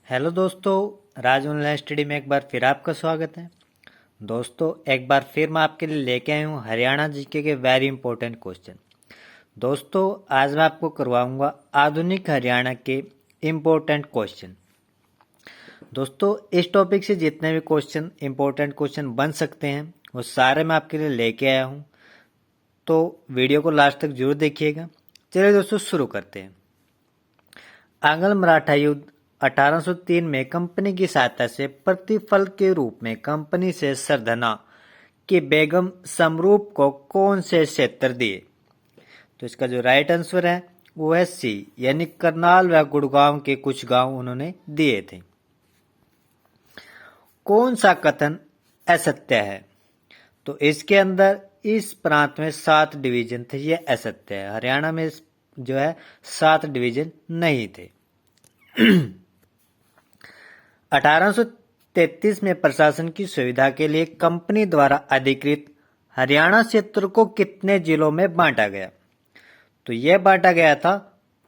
Hello दोस्तों, राज online study में एक बार फिर आपका स्वागत है। दोस्तों, एक बार फिर मैं आपके लिए लेके आई हूँ हरियाणा जीके के वेरी इंपॉर्टेंट क्वेश्चन। दोस्तों, आज मैं आपको करवाऊंगा आधुनिक हरियाणा के इंपॉर्टेंट क्वेश्चन। दोस्तों, इस टॉपिक से जितने भी क्वेश्चन इंपॉर्टेंट क्वेश्चन बन सकते हैं वो सारे मैं आपके लिए लेके आया हूँ, तो वीडियो को लास्ट तक जरूर देखिएगा। चलिए दोस्तों, शुरू करते हैं। आंग्ल मराठा युद्ध 1803 में कंपनी की सहायता से प्रतिफल के रूप में कंपनी से सरधना की बेगम समरूप को कौन से क्षेत्र दिए? तो इसका जो राइट आंसर है वो है सी, यानी करनाल व गुड़गांव के कुछ गांव उन्होंने दिए थे। कौन सा कथन असत्य है? तो इसके अंदर इस प्रांत में 7 डिवीजन थे, ये असत्य है। हरियाणा में जो है 7 डिवीजन नहीं थे। 1833 में प्रशासन की सुविधा के लिए कंपनी द्वारा अधिकृत हरियाणा क्षेत्र को कितने जिलों में बांटा गया? तो यह बांटा गया था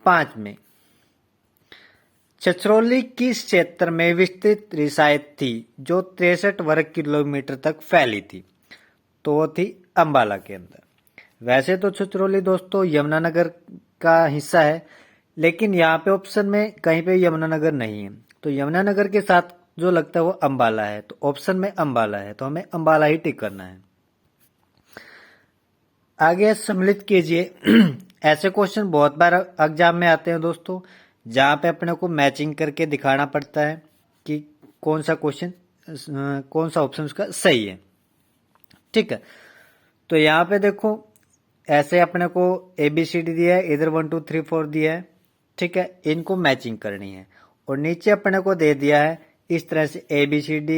5 में। छछरौली किस क्षेत्र में विस्तृत रियासत थी जो 63 वर्ग किलोमीटर तक फैली थी? तो वो थी अंबाला के अंदर। वैसे तो छछरौली दोस्तों यमुनानगर का हिस्सा है, लेकिन यहाँ पे ऑप्शन में कहीं पे यमुनानगर नहीं है, तो यमुनानगर के साथ जो लगता है वो अंबाला है, तो ऑप्शन में अंबाला है, तो हमें अंबाला ही टिक करना है। आगे सम्मिलित कीजिए। ऐसे क्वेश्चन बहुत बार एग्जाम में आते हैं दोस्तों, जहाँ पे अपने को मैचिंग करके दिखाना पड़ता है कि कौन सा क्वेश्चन कौन सा ऑप्शन उसका सही है। ठीक है, तो यहाँ पे देखो ऐसे अपने को ABCD दिया है, इधर 1 2 3 4 दिया है। ठीक है, इनको मैचिंग करनी है और नीचे अपने को दे दिया है इस तरह से ABCD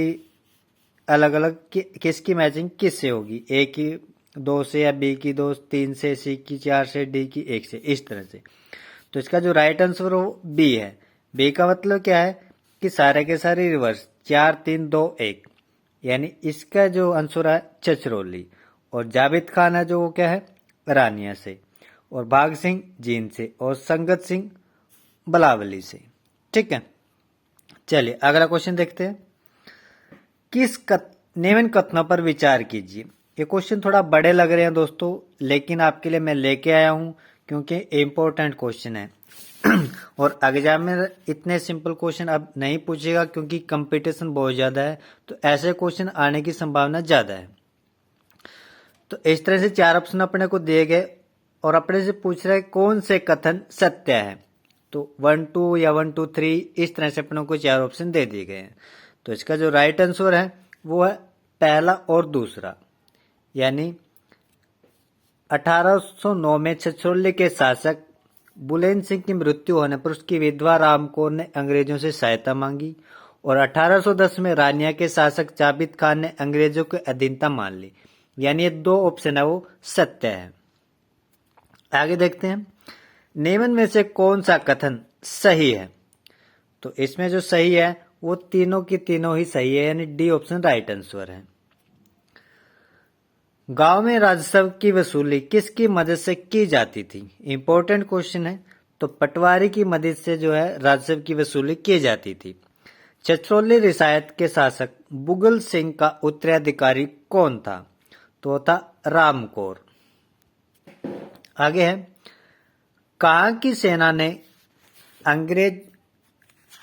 अलग अलग किसकी मैचिंग किससे होगी, A की 2 से या B की 2, 3 से, C की 4 से, D की 1 से, इस तरह से। तो इसका जो राइट आंसर वो B है। B का मतलब क्या है कि सारे के सारे रिवर्स 4 3 2 1, यानी इसका जो आंसर है छछरौली, और जावेद खान है जो वो क्या है रानिया से, और भाग सिंह जींद से, और संगत सिंह बलावली से। ठीक है, चलिए अगला क्वेश्चन देखते हैं। निम्न कथनों पर विचार कीजिए। ये क्वेश्चन थोड़ा बड़े लग रहे हैं दोस्तों, लेकिन आपके लिए मैं लेके आया हूं क्योंकि इम्पोर्टेंट क्वेश्चन है। और एग्जाम में इतने सिंपल क्वेश्चन अब नहीं पूछेगा क्योंकि कंपटीशन बहुत ज्यादा है, तो ऐसे क्वेश्चन आने की संभावना ज्यादा है। तो इस तरह से 4 ऑप्शन अपने को दिए गए और अपने से पूछ रहे कौन से कथन सत्य है। तो 1 2 या 1 2 3 इस तरह से अपने को 4 ऑप्शन दे दिए गए हैं। तो इसका जो राइट आंसर है वो है पहला और दूसरा, यानी 1809 में छछरौली के शासक बुलेन सिंह की मृत्यु होने पर उसकी विधवा राम कौर ने अंग्रेजों से सहायता मांगी, और 1810 में रानिया के शासक जाबित खान ने अंग्रेजों की अधीनता मान ली। यानी ये 2 ऑप्शन है वो सत्य है। आगे देखते हैं, निम्न में से कौन सा कथन सही है? तो इसमें जो सही है वो तीनों की तीनों ही सही है, यानी डी ऑप्शन राइट आंसर है। गांव में राजस्व की वसूली किसकी मदद से की जाती थी? इंपॉर्टेंट क्वेश्चन है। तो पटवारी की मदद से जो है राजस्व की वसूली की जाती थी। छछरौली रियासत के शासक बुगल सिंह का उत्तराधिकारी कौन था? तो था राम कौर। आगे है, कहाँ की सेना ने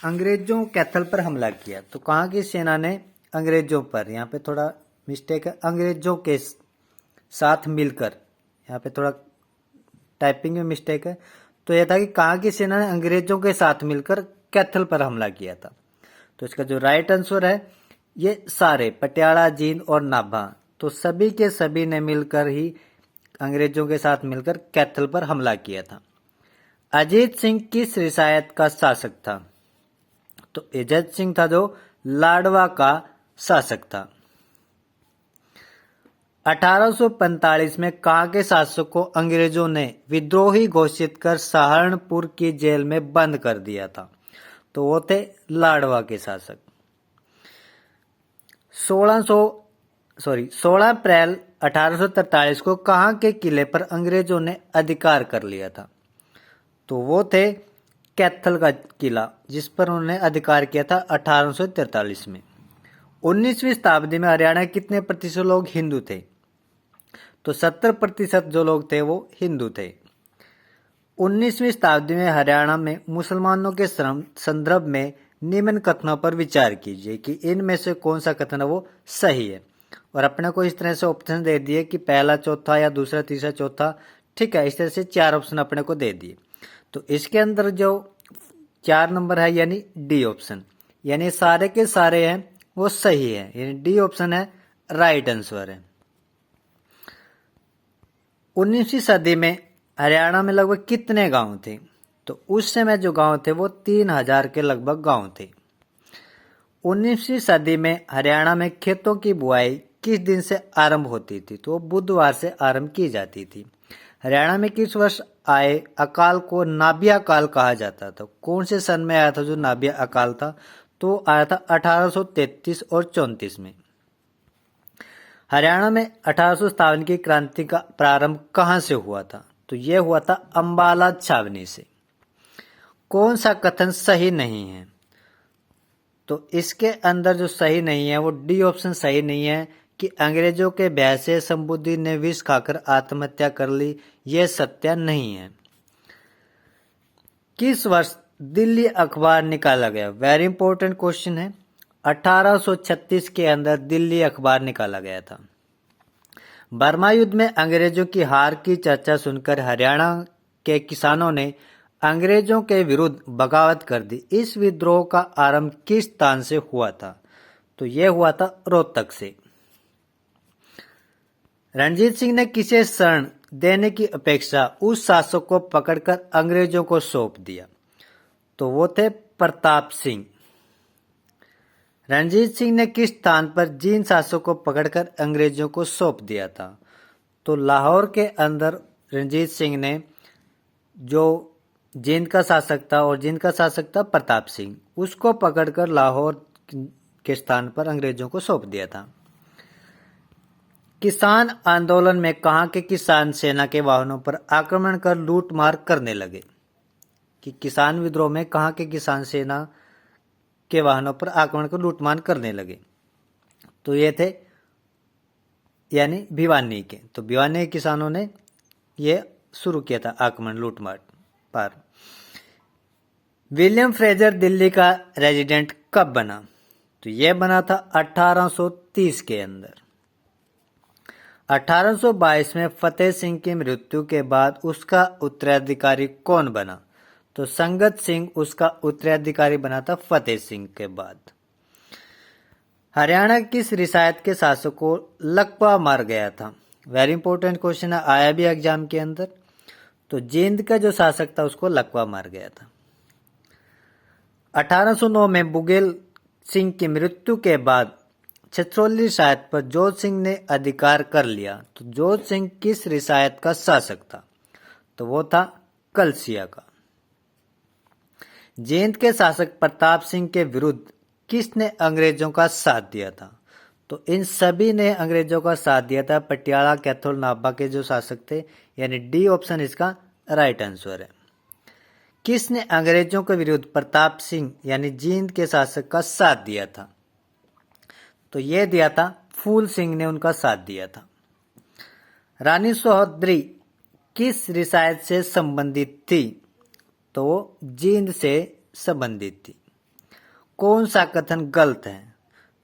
अंग्रेजों कैथल पर हमला किया? तो कहाँ की सेना ने अंग्रेजों पर, यहाँ पे थोड़ा मिस्टेक है, अंग्रेजों के साथ मिलकर, यहाँ पे थोड़ा टाइपिंग में मिस्टेक है। तो यह था कि कहाँ की सेना ने अंग्रेजों के साथ मिलकर कैथल पर हमला किया था। तो इसका जो राइट आंसर है ये सारे पटियाला, जींद और नाभा, तो सभी के सभी ने मिलकर ही अंग्रेजों के साथ मिलकर कैथल पर हमला किया था। अजीत सिंह किस रियासत का शासक था? तो अजीत सिंह था जो लाडवा का शासक था। 1845 में कहाँ के शासक को अंग्रेजों ने विद्रोही घोषित कर सहारनपुर की जेल में बंद कर दिया था? तो वो थे लाडवा के शासक। 16 अप्रैल 1843 को कहाँ के किले पर अंग्रेजों ने अधिकार कर लिया था? तो वो थे कैथल का किला, जिस पर उन्होंने अधिकार किया था 1843 में। 19वीं शताब्दी में हरियाणा के कितने प्रतिशत लोग हिंदू थे? तो 70% जो लोग थे वो हिंदू थे। 19वीं शताब्दी में हरियाणा में मुसलमानों के संदर्भ में निम्न कथनों पर विचार कीजिए कि इनमें से कौन सा कथन है वो सही है। और अपने को इस तरह से ऑप्शन दे दिए कि पहला, चौथा या दूसरा, तीसरा, चौथा। ठीक है, इस तरह से 4 ऑप्शन अपने को दे दिए। तो इसके अंदर जो 4 नंबर है यानी डी ऑप्शन, यानी सारे के सारे हैं वो सही है, यानी डी ऑप्शन है राइट आंसर है। 19वीं सदी में हरियाणा में लगभग कितने गांव थे? तो उस समय जो गांव थे वो 3000 के लगभग गांव थे। 19वीं सदी में हरियाणा में खेतों की बुआई किस दिन से आरंभ होती थी? तो बुधवार से आरंभ की जाती थी। हरियाणा में किस वर्ष आए अकाल को नाबिया अकाल कहा जाता था? कौन से सन में आया था जो नाबिया अकाल था? तो आया था 1833 और 34 में। हरियाणा में 1857 की क्रांति का प्रारंभ कहां से हुआ था? तो यह हुआ था अंबाला छावनी से। कौन सा कथन सही नहीं है? तो इसके अंदर जो सही नहीं है वो डी ऑप्शन सही नहीं है कि अंग्रेजों के भय से शंभुद्दीन ने विष खाकर आत्महत्या कर ली, यह सत्य नहीं है। किस वर्ष दिल्ली अखबार निकाला गया? वेरी इंपॉर्टेंट क्वेश्चन है। 1836 के अंदर दिल्ली अखबार निकाला गया था। बर्मा युद्ध में अंग्रेजों की हार की चर्चा सुनकर हरियाणा के किसानों ने अंग्रेजों के विरुद्ध बगावत कर दी। इस विद्रोह का आरंभ किस स्थान से हुआ था? तो यह हुआ था रोहतक से। रणजीत सिंह ने किसे शरण देने की अपेक्षा उस शासक को पकड़कर अंग्रेजों को सौंप दिया? तो वो थे प्रताप सिंह। रणजीत सिंह ने किस स्थान पर जींद शासक को पकड़कर अंग्रेजों को सौंप दिया था? तो लाहौर के अंदर रणजीत सिंह ने जो जींद का शासक था, और जींद का शासक था प्रताप सिंह, उसको पकड़कर लाहौर के स्थान पर अंग्रेजों को सौंप दिया था। किसान आंदोलन में कहां के किसान सेना के वाहनों पर आक्रमण कर लूटमार करने लगे? कि किसान विद्रोह में कहां के किसान सेना के वाहनों पर आक्रमण कर लूटमार करने लगे? तो ये थे यानी भिवानी के। तो भिवानी के किसानों ने ये शुरू किया था आक्रमण, लूटमार पर। विलियम फ्रेजर दिल्ली का रेजिडेंट कब बना? तो यह बना था 1830 के अंदर। 1822 में फतेह सिंह की मृत्यु के बाद उसका उत्तराधिकारी कौन बना? तो संगत सिंह उसका उत्तराधिकारी बना था फतेह सिंह के बाद। हरियाणा किस रियासत के शासक को लकवा मार गया था? वेरी इंपॉर्टेंट क्वेश्चन है, आया भी एग्जाम के अंदर। तो जींद का जो शासक था उसको लकवा मार गया था। 1809 में बुगेल सिंह की मृत्यु के बाद छछरौली रियासत पर जोध सिंह ने अधिकार कर लिया। तो जोध सिंह किस रियासत का शासक था? तो वो था कलसिया का। जींद के शासक प्रताप सिंह के विरुद्ध किसने अंग्रेजों का साथ दिया था? तो इन सभी ने अंग्रेजों का साथ दिया था, पटियाला, कैथल, नाभा के जो शासक थे, यानी डी ऑप्शन इसका राइट आंसर है। किसने अंग्रेजों के विरुद्ध प्रताप सिंह यानी जींद के शासक का साथ दिया था? तो यह दिया था फूल सिंह ने उनका साथ दिया था। रानी सोहदरी किस रियासत से संबंधित थी? तो वो जींद से संबंधित थी। कौन सा कथन गलत है?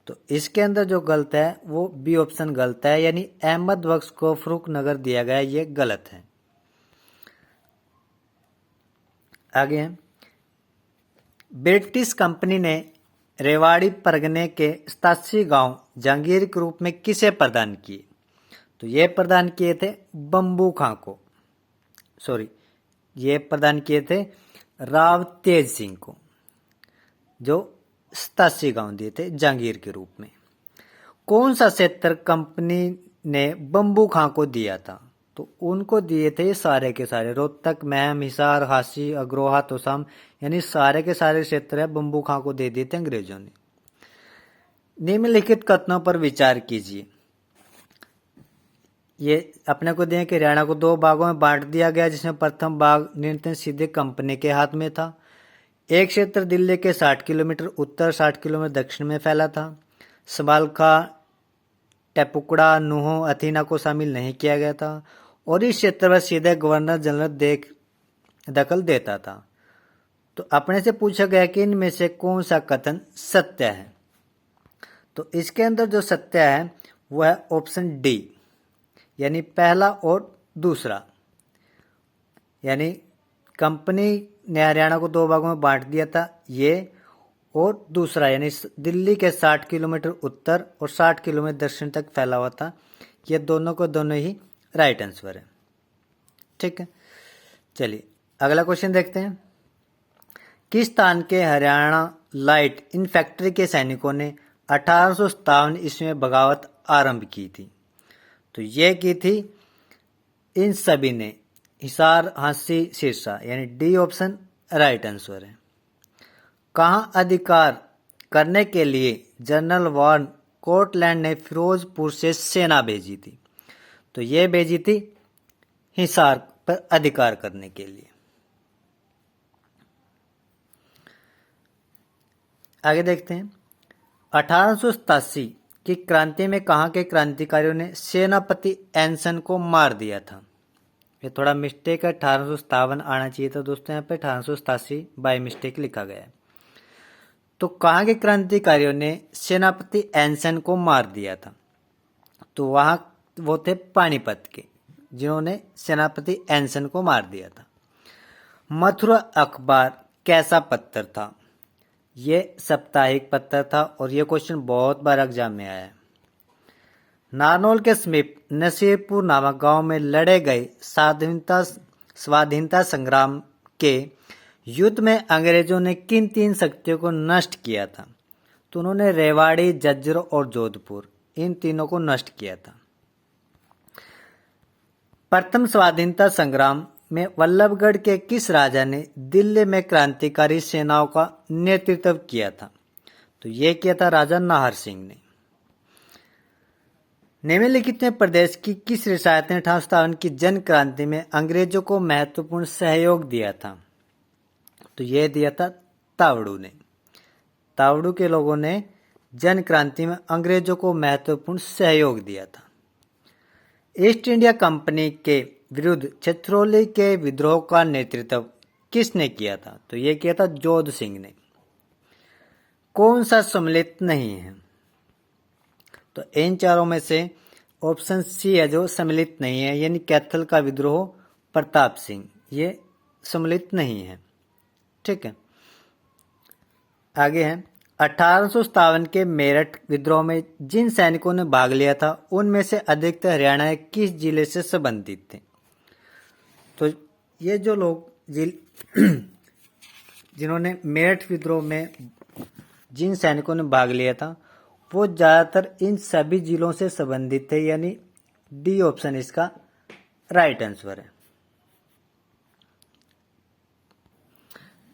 तो इसके अंदर जो गलत है वो बी ऑप्शन गलत है, यानी अहमद बख्श को फरूख नगर दिया गया, ये गलत है। आगे हैं, ब्रिटिश कंपनी ने रेवाड़ी परगने के 87 गांव जहांगीर के रूप में किसे प्रदान किए? तो ये प्रदान किए थे बंबू खां को, ये प्रदान किए थे राव तेज सिंह को, जो 87 गांव दिए थे जहांगीर के रूप में। कौन सा क्षेत्र कंपनी ने बंबू खां को दिया था? तो उनको दिए थे सारे के सारे, रोहतक, महम, हिसार, हासी, अग्रोहा, तोसाम, यानी सारे के सारे क्षेत्र है बंबू खां को दे दिए थे अंग्रेजों ने। निम्नलिखित कथनों पर विचार कीजिए। ये अपने को दिए कि हरियाणा को 2 भागों में बांट दिया गया, जिसमें प्रथम भाग नियंत्रण सीधे कंपनी के हाथ में था। एक क्षेत्र दिल्ली के 60 किलोमीटर उत्तर 60 किलोमीटर दक्षिण में फैला था। समालखा, टेपुकड़ा, नुहो, अथीना को शामिल नहीं किया गया था और इस क्षेत्र में सीधे गवर्नर जनरल दखल देता था। तो अपने से पूछा गया कि इनमें से कौन सा कथन सत्य है। तो इसके अंदर जो सत्य है वो है ऑप्शन डी, यानी पहला और दूसरा। यानी कंपनी ने हरियाणा को 2 भागों में बांट दिया था, ये और दूसरा यानी दिल्ली के 60 किलोमीटर उत्तर और 60 किलोमीटर दक्षिण तक फैला हुआ था। ये दोनों को दोनों ही राइट आंसर है। ठीक है, चलिए अगला क्वेश्चन देखते हैं। किस स्थान के हरियाणा लाइट इन्फैक्ट्री के सैनिकों ने 1857 ईस्वी में बगावत आरंभ की थी? तो ये की थी इन सभी ने हिसार, हांसी, सिरसा, यानी डी ऑप्शन राइट आंसर है। कहां अधिकार करने के लिए जनरल वॉन कोर्टलैंड ने फिरोजपुर से सेना भेजी थी? तो ये भेजी थी हिसार पर अधिकार करने के लिए। आगे देखते हैं। 1887 की क्रांति में कहां के क्रांतिकारियों ने सेनापति एनसन को मार दिया था? ये थोड़ा मिस्टेक है, 1857 आना चाहिए था दोस्तों, यहाँ पे 1887 बाय मिस्टेक लिखा गया है। तो कहां के क्रांतिकारियों ने सेनापति एनसन को मार दिया था? तो वहां वो थे पानीपत के, जिन्होंने सेनापति एनसन को मार दिया था। मथुरा अखबार कैसा पत्र था? ये साप्ताहिक पत्र था और ये क्वेश्चन बहुत बार एग्जाम में आया है। नारनौल के समीप नसीरपुर नामक गांव में लड़े गए स्वाधीनता संग्राम के युद्ध में अंग्रेजों ने किन 3 शक्तियों को नष्ट किया था? तो उन्होंने रेवाड़ी, झज्जर और जोधपुर, इन तीनों को नष्ट किया था। प्रथम स्वाधीनता संग्राम में वल्लभगढ़ के किस राजा ने दिल्ली में क्रांतिकारी सेनाओं का नेतृत्व किया था? तो ये किया था राजा नाहर सिंह ने। निम्नलिखित में प्रदेश की किस रियासत ने 1857 की जन क्रांति में अंग्रेजों को महत्वपूर्ण सहयोग दिया था? तो यह दिया था तावड़ू ने। तावड़ू के लोगों ने जन क्रांति में अंग्रेजों को महत्वपूर्ण सहयोग दिया था। ईस्ट इंडिया कंपनी के विरुद्ध छत्रौली के विद्रोह का नेतृत्व किसने किया था? तो यह किया था जोध सिंह ने। कौन सा सम्मिलित नहीं है? तो इन चारों में से ऑप्शन सी है जो सम्मिलित नहीं है, यानी कैथल का विद्रोह, प्रताप सिंह, ये सम्मिलित नहीं है। ठीक है, आगे है। 1857 के मेरठ विद्रोह में जिन सैनिकों ने भाग लिया था उनमें से अधिकतर हरियाणा के किस जिले से संबंधित थे? तो ये जो लोग जिन्होंने मेरठ विद्रोह में जिन सैनिकों ने भाग लिया था वो ज्यादातर इन सभी जिलों से संबंधित थे, यानी डी ऑप्शन इसका राइट आंसर है।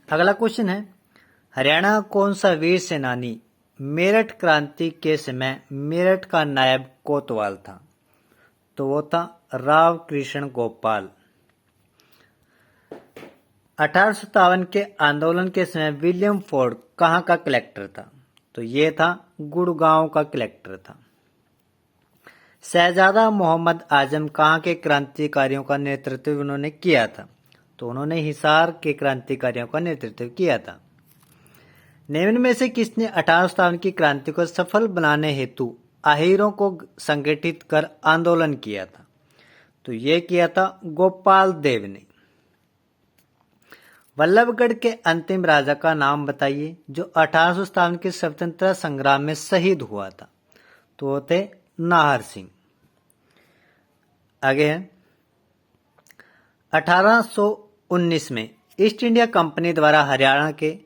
अगला क्वेश्चन है, हरियाणा का कौन सा वीर सेनानी मेरठ क्रांति के समय मेरठ का नायब कोतवाल था? तो वो था राव कृष्ण गोपाल। 1857 के आंदोलन के समय विलियम फोर्ड कहाँ का कलेक्टर था? तो ये था गुड़गांव का कलेक्टर था। शहजादा मोहम्मद आजम कहाँ के क्रांतिकारियों का नेतृत्व उन्होंने किया था? तो उन्होंने हिसार के क्रांतिकारियों का नेतृत्व किया था। निम्न में से किसने 1857 की क्रांति को सफल बनाने हेतु आहिरों को संगठित कर आंदोलन किया था? तो ये किया था गोपाल देव ने। वल्लभगढ़ के अंतिम राजा का नाम बताइए जो 1857 के स्वतंत्रता संग्राम में शहीद हुआ था? तो वो थे नाहर सिंह। आगे है, 1819 में ईस्ट इंडिया कंपनी द्वारा हरियाणा के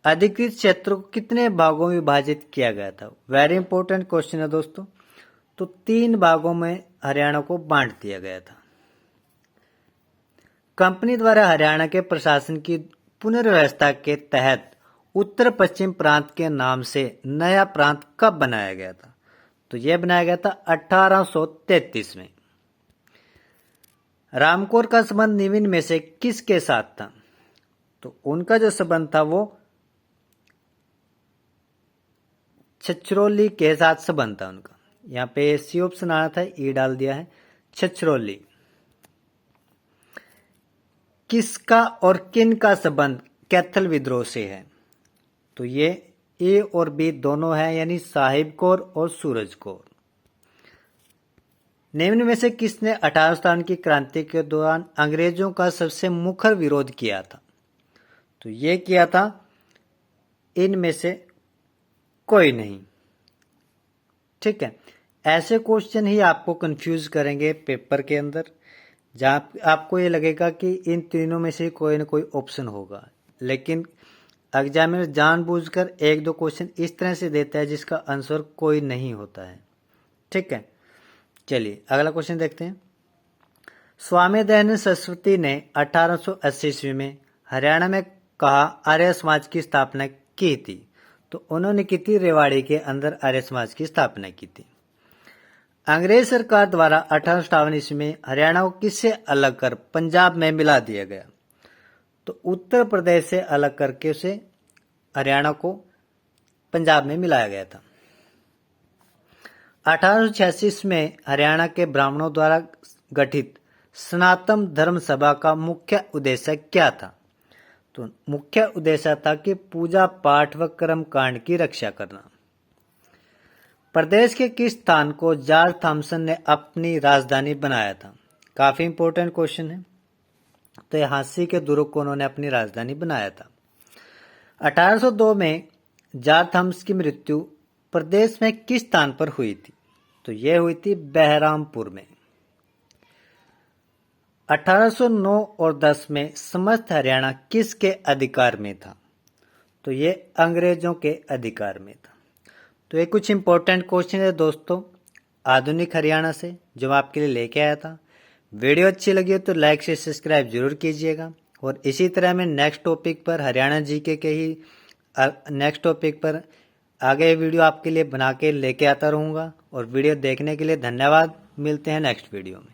अधिकृत क्षेत्र को कितने भागों में विभाजित किया गया था? वेरी इंपॉर्टेंट क्वेश्चन है दोस्तों। तो 3 भागों में हरियाणा को बांट दिया गया था। कंपनी द्वारा हरियाणा के प्रशासन की पुनर्व्यवस्था के तहत उत्तर पश्चिम प्रांत के नाम से नया प्रांत कब बनाया गया था? तो यह बनाया गया था 1833 में। रामकोर का संबंध निम्न में से किसके साथ था? तो उनका जो संबंध था वो छछरौली के साथ संबंध था उनका। यहाँ पे सी ऑप्शन आना था, ई डाल दिया है, छछरौली। किसका और किन का संबंध कैथल विद्रोह से है? तो ये ए और बी दोनों है, यानी साहिब कौर और सूरज कौर। निम्न में से किसने 1857 की क्रांति के दौरान अंग्रेजों का सबसे मुखर विरोध किया था? तो ये किया था इनमें से कोई नहीं। ठीक है, ऐसे क्वेश्चन ही आपको कंफ्यूज करेंगे पेपर के अंदर, जहां आपको ये लगेगा कि इन तीनों में से कोई ना कोई ऑप्शन होगा, लेकिन एग्जामिनर जानबूझकर एक दो क्वेश्चन इस तरह से देता है जिसका आंसर कोई नहीं होता है। ठीक है, चलिए अगला क्वेश्चन देखते हैं। स्वामी दयानंद सरस्वती ने 1880 ईस्वी में हरियाणा में कहा आर्य समाज की स्थापना की थी? तो उन्होंने की थी रेवाड़ी के अंदर आर्य समाज की स्थापना की थी। अंग्रेज सरकार द्वारा 1857 ईस्वी में हरियाणा को किससे अलग कर पंजाब में मिला दिया गया? तो उत्तर प्रदेश से अलग करके उसे हरियाणा को पंजाब में मिलाया गया था। 1886 में हरियाणा के ब्राह्मणों द्वारा गठित सनातन धर्म सभा का मुख्य उद्देश्य क्या था? तो मुख्य उद्देश्य था कि पूजा पाठ व कर्म कांड की रक्षा करना। प्रदेश के किस स्थान को जॉर्ज थॉमसन ने अपनी राजधानी बनाया था? काफी इंपॉर्टेंट क्वेश्चन है। तो झांसी के दुर्ग को उन्होंने अपनी राजधानी बनाया था। 1802 में जॉर्ज थॉमस की मृत्यु प्रदेश में किस स्थान पर हुई थी? तो यह हुई थी बहरामपुर में। 1809 और 10 में समस्त हरियाणा किसके अधिकार में था? तो ये अंग्रेजों के अधिकार में था। तो ये कुछ इंपॉर्टेंट क्वेश्चन है दोस्तों आधुनिक हरियाणा से, जो मैं आपके लिए लेके आया था। वीडियो अच्छी लगी हो तो लाइक से सब्सक्राइब जरूर कीजिएगा, और इसी तरह मैं नेक्स्ट टॉपिक पर हरियाणा जीके के ही नेक्स्ट टॉपिक पर आगे वीडियो आपके लिए बना के लेके आता रहूँगा। और वीडियो देखने के लिए धन्यवाद। मिलते हैं नेक्स्ट वीडियो में।